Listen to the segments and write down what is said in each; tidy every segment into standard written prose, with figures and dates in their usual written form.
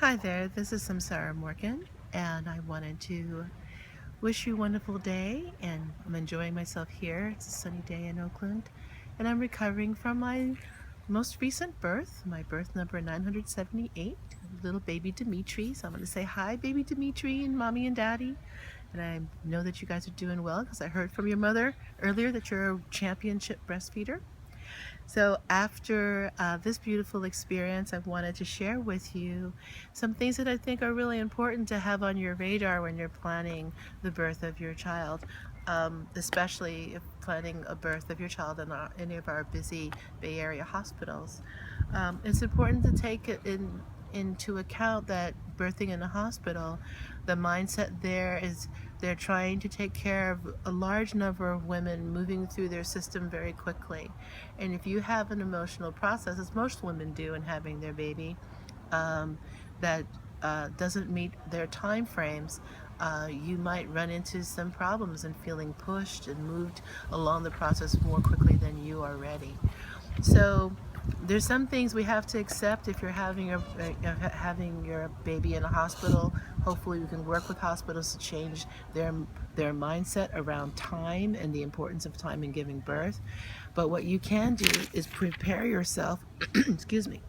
Hi there, this is Samsara Morgan, and I wanted to wish you a wonderful day. And I'm enjoying myself here. It's a sunny day in Oakland, and I'm recovering from my most recent birth, my birth number 978, little baby Dimitri. So I'm going to say hi, baby Dimitri, and mommy and daddy. And I know that you guys are doing well because I heard from your mother earlier that you're a championship breastfeeder. So after this beautiful experience, I wanted to share with you some things that I think are really important to have on your radar when you're planning the birth of your child, especially if planning a birth of your child in any of our busy Bay Area hospitals. It's important to take it into account that birthing in a hospital, the mindset there is they're trying to take care of a large number of women moving through their system very quickly. And if you have an emotional process, as most women do in having their baby, that doesn't meet their time frames, you might run into some problems and feeling pushed and moved along the process more quickly than you are ready. So there's some things we have to accept if you're having your baby in a hospital. Hopefully we can work with hospitals to change their mindset around time and the importance of time in giving birth. But what you can do is prepare yourself excuse me,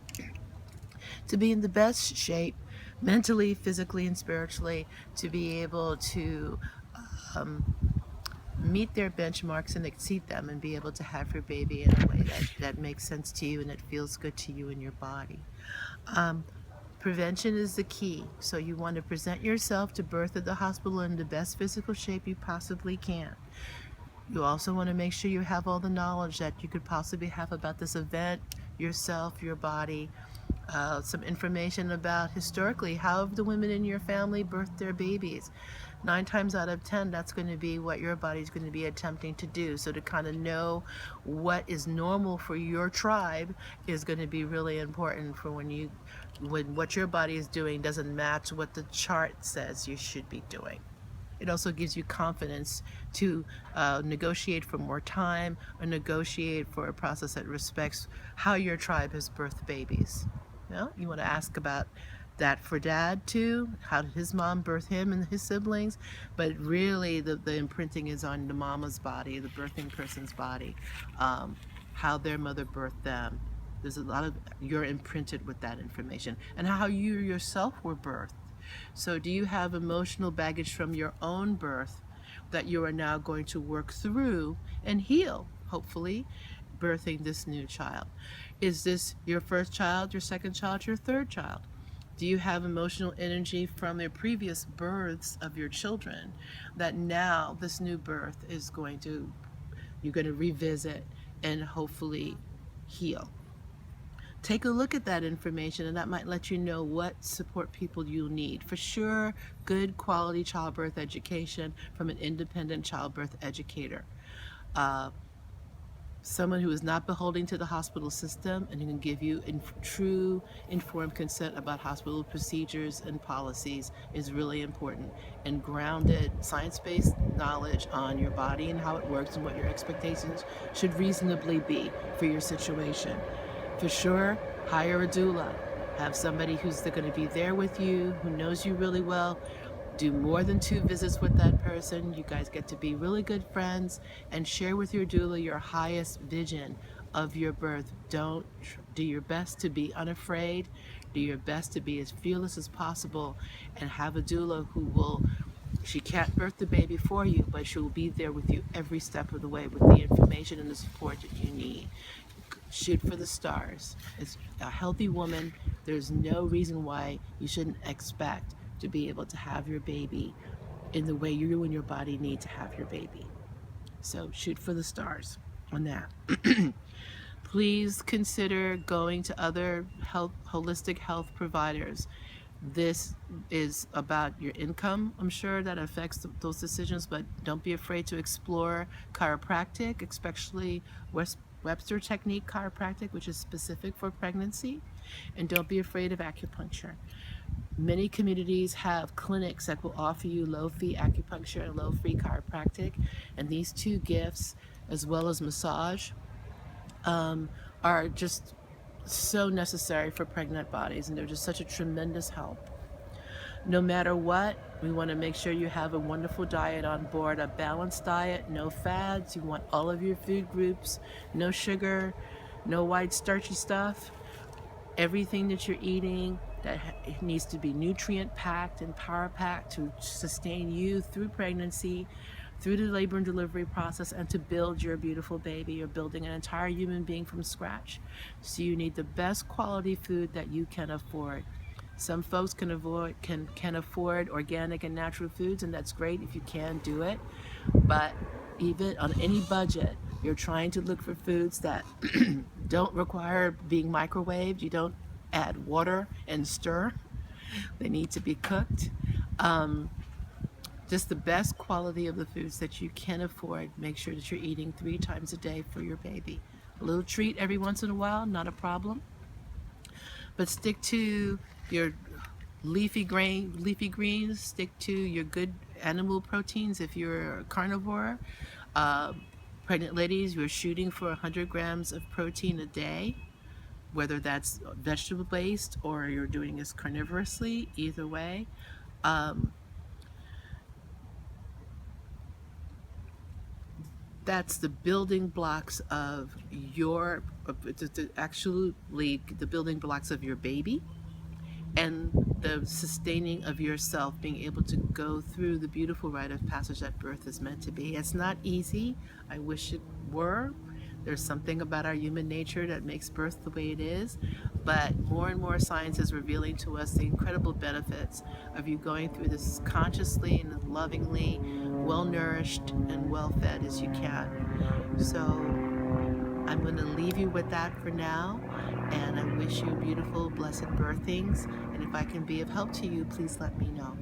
to be in the best shape mentally, physically, and spiritually to be able to um, meet their benchmarks and exceed them and be able to have your baby in a way that makes sense to you and it feels good to you and your body. Um, Prevention is the key. So you want to present yourself to birth at the hospital in the best physical shape you possibly can. You also want to make sure you have all the knowledge that you could possibly have about this event, yourself, your body, some information about historically how have the women in your family birthed their babies. 9 times out of 10, that's going to be what your body's going to be attempting to do. So to kind of know what is normal for your tribe is going to be really important for when what your body is doing doesn't match what the chart says you should be doing. It also gives you confidence to negotiate for more time or negotiate for a process that respects how your tribe has birthed babies. You want to ask about that for dad too. How did his mom birth him and his siblings? But really, the imprinting is on the mama's body, the birthing person's body, how their mother birthed them. There's a lot of you're imprinted with that information, and how you yourself were birthed. So do you have emotional baggage from your own birth that you are now going to work through and heal, hopefully, birthing this new child? Is this your first child, your second child, your third child? Do you have emotional energy from your previous births of your children that now this new birth you're going to revisit and hopefully heal? Take a look at that information, and that might let you know what support people you need. For sure, good quality childbirth education from an independent childbirth educator. Uh, Someone who is not beholden to the hospital system and who can give you true informed consent about hospital procedures and policies is really important. And grounded science-based knowledge on your body and how it works and what your expectations should reasonably be for your situation. For sure, hire a doula. Have somebody who's going to be there with you, who knows you really well. Do more than 2 visits with that person. You guys get to be really good friends and share with your doula your highest vision of your birth. Don't do your best to be unafraid. Do your best to be as fearless as possible, and have a doula she can't birth the baby for you, but she will be there with you every step of the way with the information and the support that you need. Shoot for the stars. As a healthy woman, there's no reason why you shouldn't expect to be able to have your baby in the way you and your body need to have your baby. So shoot for the stars on that. Please consider going to other holistic health providers. This is about your income, I'm sure that affects those decisions, but don't be afraid to explore chiropractic, especially Webster technique chiropractic, which is specific for pregnancy, and don't be afraid of acupuncture. Many communities have clinics that will offer you low-fee acupuncture and low-fee chiropractic, and these two gifts, as well as massage, are just so necessary for pregnant bodies, and they're just such a tremendous help. No matter what, we want to make sure you have a wonderful diet on board, a balanced diet, no fads. You want all of your food groups, no sugar, no white starchy stuff. Everything that you're eating that needs to be nutrient packed and power packed to sustain you through pregnancy, through the labor and delivery process, and to build your beautiful baby. You're building an entire human being from scratch. So you need the best quality food that you can afford. Some folks can afford organic and natural foods, and that's great if you can do it. But even on any budget, you're trying to look for foods that don't require being microwaved. You don't add water and stir. They need to be cooked. Um, just the best quality of the foods that you can afford. Make sure that you're eating 3 times a day for your baby. A little treat every once in a while, not a problem. But stick to your leafy greens. Stick to your good animal proteins if you're a carnivore. Uh, Pregnant ladies, you're shooting for 100 grams of protein a day, whether that's vegetable based or you're doing this carnivorously. Either way, um, that's the building blocks of actually the building blocks of your baby, and the sustaining of yourself, being able to go through the beautiful rite of passage that birth is meant to be. It's not easy. I wish it were. There's something about our human nature that makes birth the way it is, but more and more science is revealing to us the incredible benefits of you going through this consciously and lovingly, well nourished and well fed as you can. So I'm going to leave you with that for now, and I wish you beautiful, blessed birthings. And if I can be of help to you, please let me know.